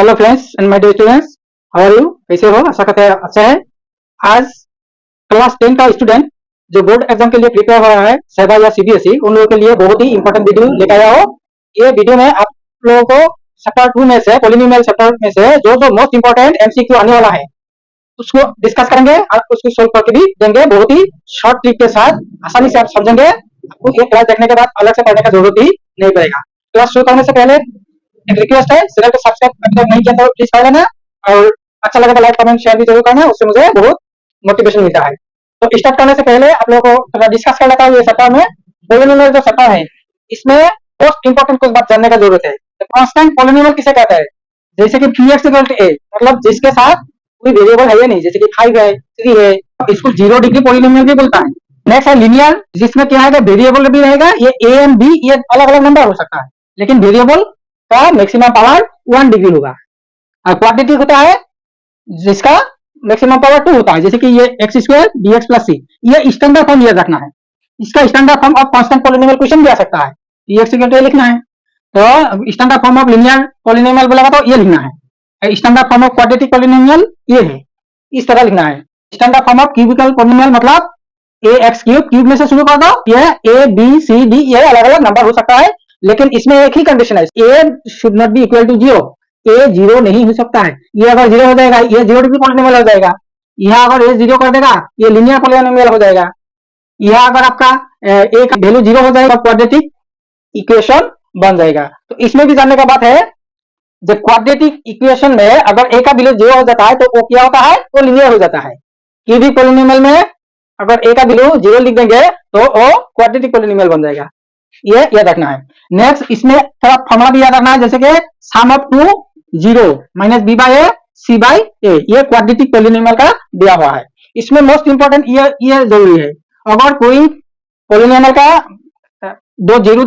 Hello friends and my dear students, how are you? कैसे हो? आशा करते हैं अच्छा है। आज क्लास 10 का स्टूडेंट जो बोर्ड एग्जाम के लिए प्रिपेयर हो रहा है, सहबा या सीबीएसई, उन लोगों के लिए बहुत ही इंपॉर्टेंट वीडियो लेकर आया हो। ये वीडियो में आप लोगों को चैप्टर 2 में से, पॉलिनोमियल चैप्टर में से जो जो मोस्ट इंपॉर्टेंट एमसीक्यू आने वाला है उसको डिस्कस करेंगे और उसको सोल्व करके भी देंगे बहुत ही शॉर्ट ट्रिक के साथ। आसानी से आप समझेंगे। आपको ये क्लास देखने के बाद अलग से पढ़ने का जरूरत ही नहीं पड़ेगा। क्लास शुरू करने से पहले एक रिक्वेस्ट है, चैनल को सब्सक्राइब अगर नहीं किया तो प्लीज कर लेना और अच्छा लगे तो लाइक कमेंट शेयर भी जरूर करना, उससे मुझे बहुत मोटिवेशन मिलता है। तो स्टार्ट करने से पहले आप लोगों को थोड़ा डिस्कस कर लेता हूँ। ये सप्ताह में पॉलिनोमियल जो सप्ताह है इसमें मोस्ट इंपॉर्टेंट कुछ बात जानने का जरूरत है। कांस्टेंट पॉलिनोमियल किसे कहते हैं? जैसे कि पी एक्स इक्वल टू ए, मतलब जिसके साथ कोई वेरिएबल है या नहीं, जैसे कि 5 है, 3 है, इसको 0 डिग्री पॉलिनोमियल भी बोलता है। नेक्स्ट है लिनियर, जिसमें क्या है, वेरिएबल भी रहेगा, ये ए एंड बी ये अलग अलग नंबर हो सकता है, लेकिन वेरिएबल का मैक्सिमम पावर 1 डिग्री होगा। और क्वाड्रेटिक होता है जिसका मैक्सिमम पावर 2 होता है, जैसे कि ये x square b x plus c. ये स्टैंडर्ड फॉर्म याद रखना है। इसका standard form of constant polynomial question भी आ सकता है। ये एक्स इक्वल टू लिखना है, तो standard form of linear polynomial बोलेगा तो ये लिखना है। Standard form of quadratic polynomial ये है, इस तरह लिखना है। Standard form of cubicle polynomial मतलब ए एक्स क्यूब में से शुरू कर दो, ये ए बी सी डी ये अलग अलग नंबर हो सकता है, लेकिन इसमें एक ही कंडीशन है, a should not be equal to 0। A 0 नहीं हो सकता है। ये अगर 0 हो जाएगा ये 0 डिग्री पॉलिनोमियल हो जाएगा। यहाँ अगर ए 0 कर देगा ये लिनियर पॉलिनोमियल हो जाएगा। यहाँ अगर आपका ए का वैल्यू 0 हो जाएगा क्वाड्रेटिक इक्वेशन बन जाएगा। तो इसमें भी जानने का बात है, जब क्वाड्रेटिक इक्वेशन में अगर ए का वैल्यू 0 हो जाता है तो वो क्या होता है, वो लिनियर हो जाता है। क्यूबिक पॉलिनोमियल में अगर ए का वैल्यू 0 लिख देंगे तो वो क्वाड्रेटिक पॉलिनोमियल बन जाएगा। ये याद रखना है। नेक्स्ट इसमें थोड़ा फॉर्मूला भी याद रखना है, जैसे कि sum of 2 0 minus b by a c by a, ये क्वाड्रेटिक पॉलिनोमियल का दिया हुआ है। इसमें मोस्ट इंपॉर्टेंट ये जरूरी है, अगर कोई पॉलिनोमियल का दो zero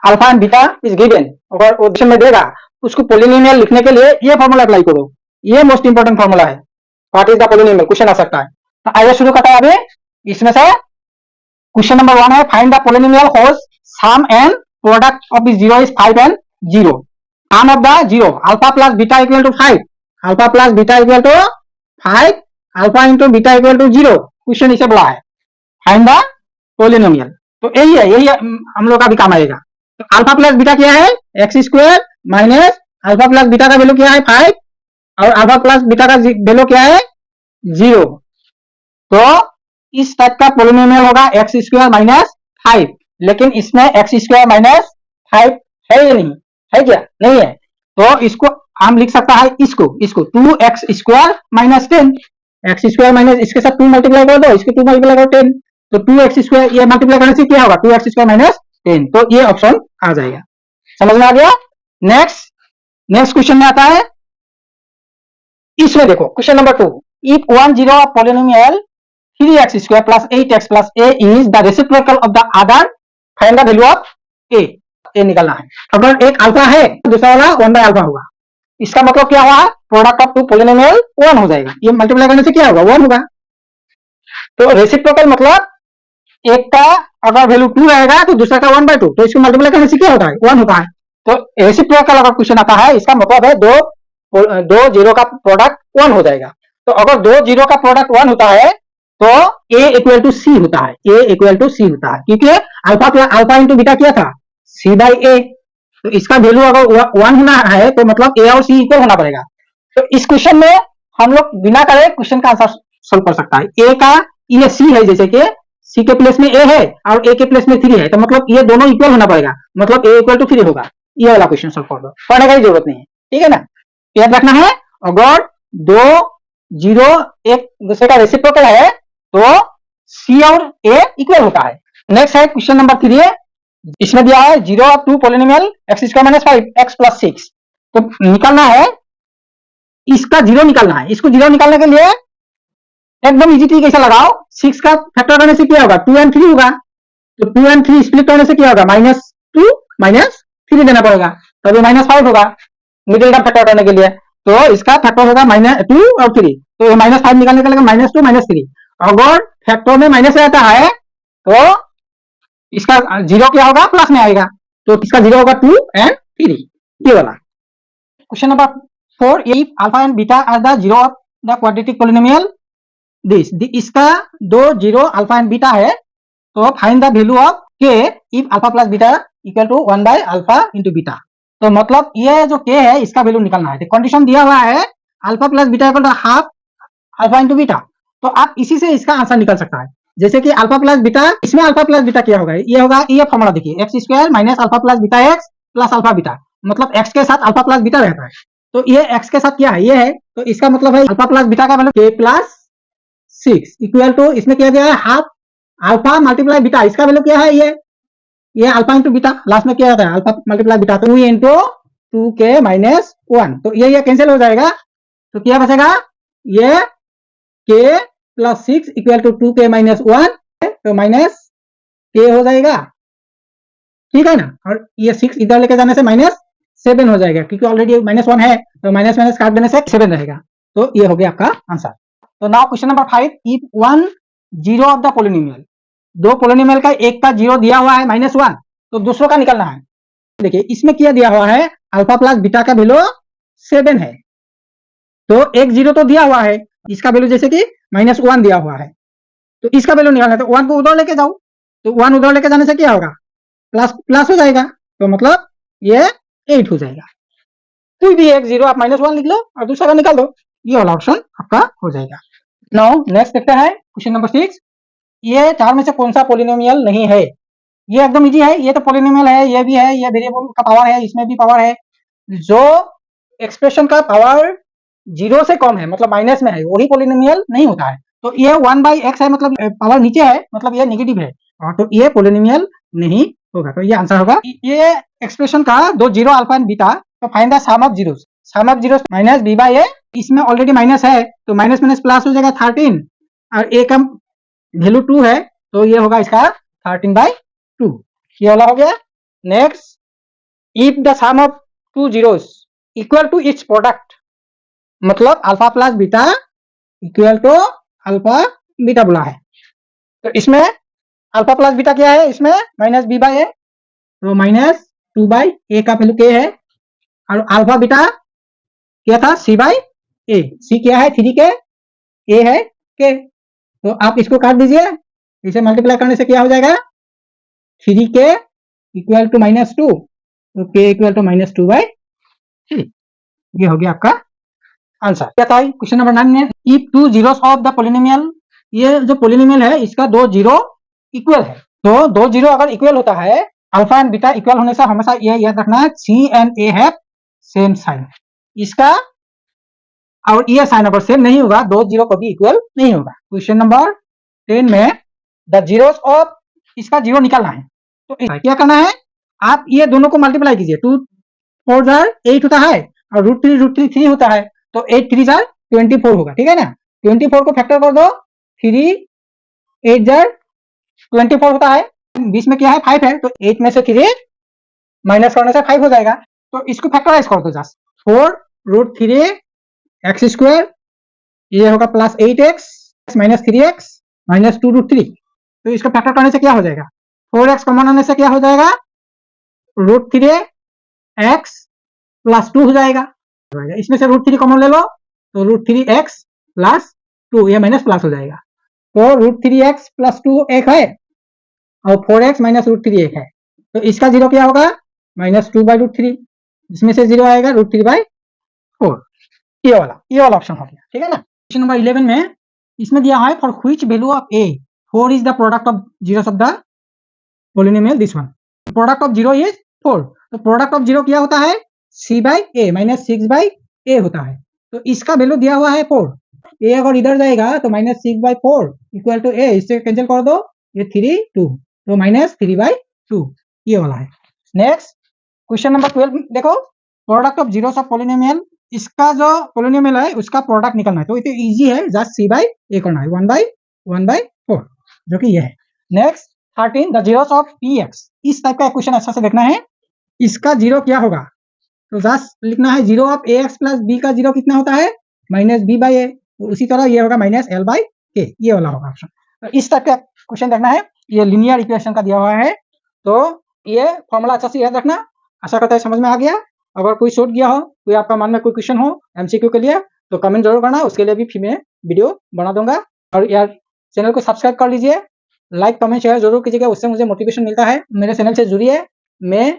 alpha and beta is given, अगर ऑप्शन में देगा उसको पॉलिनोमियल लिखने के लिए ये फॉर्मूला अप्लाई करो। ये मोस्ट इंपॉर्टेंट फॉर्मूला है। What is the polynomial question आ सकता है। तो आइए शुरू करते हैं। अभी इसमें से क्वेश्चन नंबर 1 है, find the polynomial whose sum and product of the 0 is 5 and 0। Sum of the 0 alpha plus beta equal to 5, alpha plus beta equal to 5, alpha into beta equal to 0। Question इसे बोला है find the polynomial. तो यही हम लोग का भी काम आएगा। तो अल्फा प्लस बीटा क्या है, x square minus alpha plus beta का वैल्यू क्या है 5 और अल्फा प्लस बीटा का वैल्यू क्या है 0। तो इस टाइप का पॉलिनोमियल होगा एक्स स्क्वायर माइनस 5, लेकिन इसमें एक्स स्क्वायर माइनस 5 है या नहीं है, क्या नहीं है, तो इसको हम लिख सकता है इसको 2x square minus 10। X square minus इसके साथ 2 मल्टीप्लाई कर दो, इसके 2 मल्टीप्लाई करो 10, तो 2x स्क्वायर ये मल्टीप्लाई करने से क्या होगा 2x स्क्वायर माइनस 10। तो ये ऑप्शन आ जाएगा। समझ में आ गया। नेक्स्ट क्वेश्चन में आता है, इसमें देखो question number 2, if 1 0 polynomial 3x square plus 8x plus a is the reciprocal of the other, find the value of a। ए निकलना है। अगर एक अल्फा है दूसरा वाला 1 बाय अल्फा होगा, इसका मतलब क्या हुआ, प्रोडक्ट ऑफ 2 पॉलिनोमियल 1 हो जाएगा। ये मल्टीप्लाई करने से क्या होगा 1 होगा। तो रेसिप्रोकल मतलब एक का अगर वैल्यू 2 रहेगा तो दूसरा का 1/2, तो इसको मल्टीप्लाई करने से क्या होता है 1 होता है। तो रेसिप्रोकल अगर क्वेश्चन आता है इसका मतलब है दो जीरो का प्रोडक्ट 1 हो जाएगा। तो अगर 2 जीरो का प्रोडक्ट 1 होता है तो a इक्वल टू सी होता है, a इक्वल टू सी होता है, क्योंकि अल्फा इंटू बीटा क्या था c बाई ए। तो इसका वैल्यू अगर 1 होना है तो मतलब a और c इक्वल होना पड़ेगा। तो इस क्वेश्चन में हम लोग बिना करे क्वेश्चन का आंसर सोल्व कर सकता है। a का ये c है, जैसे कि c के प्लेस में a है और a के प्लेस में 3 है, तो मतलब ये दोनों इक्वल होना पड़ेगा, मतलब a इक्वल टू 3 होगा। ये वाला क्वेश्चन सोल्व कर दो, पढ़ने का जरूरत नहीं है, ठीक है ना। याद रखना है, अगर 2 0 एक दूसरे का रेसिप्रोकल है तो c और a इक्वल होता है। नेक्स्ट है क्वेश्चन नंबर 3, इसमें दिया है 0 of 2 polynomial x square minus 5 x plus 6। तो निकालना है, इसका 0 निकालना है। इसको 0 निकालने के लिए एकदम इजी ट्रिक ऐसा लगाओ, 6 का फैक्टर करने से क्या होगा 2 and 3 होगा। तो 2 and 3 स्प्लिट करने से क्या होगा -2 -3 देना पड़ेगा, तभी -5 होगा मिडिल टर्म फैक्टर करने के लिए। तो इसका फैक्टर होगा -2 और 3, तो -5 निकालने के लिए -2 -3। अगर फैक्टर में माइनस रहता है तो इसका 0 क्या होगा प्लस में आएगा, तो इसका 0 होगा 2 and 3। ये वाला question number four if alpha and beta are the zero of the quadratic polynomial this, इसका दो जीरो अल्फा एंड बीटा है, तो find the value of k if alpha plus beta equal to 1 by alpha into beta. तो मतलब ये जो के है इसका वैल्यू निकालना है। तो कंडीशन दिया हुआ है alpha plus beta equal to half alpha into beta, तो आप इसी से इसका आंसर निकल सकता है। जैसे कि अल्फा प्लस बीटा, इसमें अल्फा प्लस बीटा क्या होगा, ये होगा, ये फॉर्मूला देखिए, x square minus alpha plus beta x plus alpha beta, मतलब एक्स के साथ अल्फा प्लस बीटा रहता है, तो ये एक्स के साथ क्या है, ये है, तो इसका मतलब है अल्फा प्लस बीटा का वैल्यू के प्लस 6 इक्वल टू, इसमें किया गया है हाफ अल्फा मल्टीप्लाई बीटा, इसका वैल्यू क्या है, ये अल्फा इंटू बीटा, लास्ट में क्या आता है अल्फा मल्टीप्लाई बीटा, तो 2 इंटू 2k माइनस 1, तो ये कैंसिल हो जाएगा, तो क्या बचेगा, ये k plus 6 equal to 2k minus 1, तो माइनस k हो जाएगा, ठीक है ना, और ये 6 इधर लेके जाने से माइनस 7 हो जाएगा, क्योंकि ऑलरेडी माइनस 1 है, तो माइनस माइनस काट देने से 7 रहेगा, तो ये हो गया आपका आंसर। तो now question number 5, if one zero of the polynomial, दो पोलिनोमियल का एक का जीरो दिया हुआ है -1, तो दूसरों का निकालना है। देखिए इसमें क्या दिया हुआ है, अल्फा प्लस बीटा का वैल्यू 7 है, तो एक जीरो तो दिया हुआ है, इसका वैल्यू जैसे कि -1 दिया हुआ है, तो इसका वैल्यू निकालना है, तो 1 को उधर लेके जाओ, तो 1 उधर लेके जाने से क्या होगा, प्लस प्लस हो जाएगा, तो मतलब ये 8 हो जाएगा। कोई भी एक जीरो आप -1 लिख लो और दूसरा का निकाल दो, ये वाला ऑप्शन आपका हो जाएगा। नाउ नेक्स्ट देखते हैं क्वेश्चन नंबर 6, ये चार में से कौन सा पोलिनोमियल नहीं है, ये एकदम इजी है, ये तो पोलिनोमियल है, ये भी है, ये वेरिएबल का पावर है, इसमें भी पावर है, जो एक्सप्रेशन का पावर जीरो से कम है, मतलब माइनस में है, वही पोलिनोमियल नहीं होता है। तो ये 1/x है, मतलब पावर नीचे है, मतलब ये नेगेटिव है, और तो ये पोलिनोमियल नहीं होगा, तो ये आंसर होगा। ये एक्सप्रेशन का दो जीरो अल्फा एंड बीटा, तो find the sum of zeros, sum of zeros minus b by a, इसमें ऑलरेडी माइनस है, तो माइनस माइनस प्लस हो जाएगा 13, और a का वैल्यू 2 है, तो ये होगा इसका 13/2, ये वाला हो गया। Next, if the sum of two zeros equal to its product, मतलब alpha plus beta equal to alpha beta बोला है, तो इसमें अल्फा प्लस बीटा क्या है, इसमें माइनस b बाय a, तो -2/a का वैल्यू k है, और अल्फा बीटा क्या था, c बाय a, c क्या है 3k, a है k, तो आप इसको काट दीजिए, इसे मल्टीप्लाई करने से क्या हो जाएगा, 3k इक्वल टू -2, तो k इक्वल टू -2/3, ये हो गया आपका आंसर। क्या था क्वेश्चन नंबर 9 में, if two zeros of the polynomial, ये जो पोलिनोमियल है इसका दो जीरो इक्वल है, तो दो जीरो अगर इक्वल होता है, अल्फा एंड बीटा इक्वल होने से हमेशा ये याद रखना है, c and a have same sign, इसका और ये साइन अगर सेम नहीं होगा, दो जीरो कभी इक्वल नहीं होगा। क्वेश्चन नंबर 10 में द जीरोस ऑफ, इसका जीरो निकालना है, तो क्या करना है, आप ये दोनों को मल्टीप्लाई कीजिए, 2 4 जार 8 होता है, और √3 3 होता है, तो 8 3 जार 24 होगा, ठीक है ना, 24 को फैक्टर कर दो, 3 8 जार 24 होता है, बीच में क्या है 5 है, तो 8 में से 3 माइनस करने से 5 हो जाएगा, तो इसको फैक्टराइज कर दो जस्ट, 4√3 एक्स स्क्वायर, ये होगा plus 8x minus 3x minus 2√3, तो इसको फैक्टर करने से क्या हो जाएगा, 4x कॉमन आने से क्या हो जाएगा, √3x प्लस 2 हो जाएगा, इसमें से √3 कॉमन ले लो, तो √3x प्लस 2, ये माइनस प्लस हो जाएगा, तो √3x प्लस 2 एक है, और 4x माइनस √3 एक है, तो इसका जीरो क्या होगा, -2/√3, इसमें से जीरो आएगा √3/4, ये वाला ऑप्शन हो गया, ठीक है ना। क्वेश्चन नंबर 11 में इसमें दिया है, for which value of a 4 is the product of zeros of the polynomial this one, product of zero is 4, तो प्रोडक्ट ऑफ जीरो क्या होता है, c bye a minus 6/a होता है, तो इसका वैल्यू दिया हुआ है 4, a अगर इधर जाएगा तो -6/4 इक्वल टू a, इससे कैंसिल कर दो, ये 3 2, तो -3/2, ये वाला है। नेक्स्ट क्वेश्चन नंबर 12 देखो, product of zeros of polynomial, इसका जो पोलिनोमियल है उसका प्रोडक्ट निकालना है, तो ये इजी है, जस्ट c बाय a करना है, 1/4, जो कि ये है। Next 13, the zeros of px, इस टाइप का क्वेश्चन अच्छा से देखना है, इसका जीरो क्या होगा, तो जस्ट लिखना है, zero of ax plus b का जीरो कितना होता है, -b/a, तो उसी तरह ये होगा -l/k, ये वाला होगा ऑप्शन। तो इस टाइप का क्वेश्चन देखना है, ये लीनियर इक्वेशन का दिया हुआ है, तो ये फॉर्मूला अच्छा से याद रखना, आशा करता है समझ में आ गया, अगर कोई छूट गया हो, कोई आपका मन में कोई क्वेश्चन हो एमसीक्यू के लिए, तो कमेंट जरूर करना, उसके लिए भी फिर मैं वीडियो बना दूंगा। और यार चैनल को सब्सक्राइब कर लीजिए, लाइक कमेंट शेयर जरूर कीजिएगा, उससे मुझे मोटिवेशन मिलता है। मेरे चैनल से जुड़िए, मैं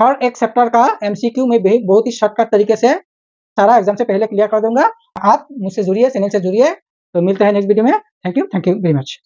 हर एक चैप्टर का एमसीक्यू में बहुत ही शॉर्टकट तरीके से सारा एग्जाम से पहले क्लियर कर दूंगा। आप मुझसे जुड़िए, चैनल से जुड़िए। तो मिलते हैं नेक्स्ट वीडियो में। Thank you very much.